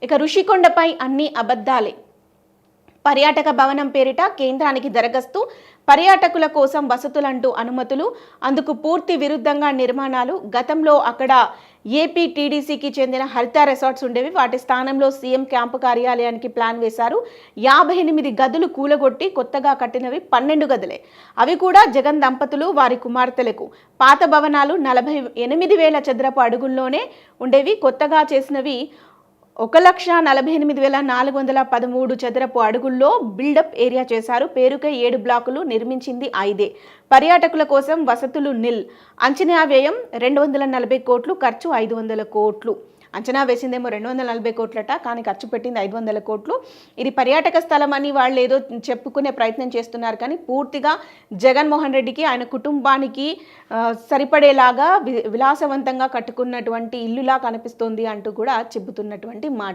ఇక ఋషికొండపై అన్ని అబద్ధాలే. పర్యాటక భవనం పేరిట కేంద్రానికి దరఖాస్తు, పర్యాటకుల కోసం వసతులంటూ అనుమతులు, అందుకు పూర్తి విరుద్ధంగా నిర్మాణాలు. గతంలో అక్కడ ఏపీ టీడీసీకి చెందిన హరిత రిసార్ట్స్ ఉండేవి. వాటి స్థానంలో సీఎం క్యాంపు కార్యాలయానికి ప్లాన్ వేశారు. 58 గదులు కూలగొట్టి కొత్తగా కట్టినవి 12 గదులే. అవి కూడా జగన్ దంపతులు వారి కుమార్తెలకు. పాత భవనాలు 48,000 చదరపు అడుగుల్లోనే ఉండేవి. కొత్తగా చేసినవి 1,48,413 చదరపు అడుగుల్లో బిల్డప్ ఏరియా చేశారు. పేరుకే 7 బ్లాకులు, నిర్మించింది 5. పర్యాటకుల కోసం వసతులు నిల్. అంచనా వ్యయం 240 కోట్లు, ఖర్చు 500 కోట్లు. అంచనా వేసిందేమో 240 కోట్లట, కానీ ఖర్చు పెట్టింది 500 కోట్లు. ఇది పర్యాటక స్థలం అని వాళ్ళు ఏదో చెప్పుకునే ప్రయత్నం చేస్తున్నారు, కానీ పూర్తిగా జగన్మోహన్ రెడ్డికి ఆయన కుటుంబానికి సరిపడేలాగా విలాసవంతంగా కట్టుకున్నటువంటి ఇల్లులా కనిపిస్తోంది అంటూ కూడా చెబుతున్నటువంటి మాట.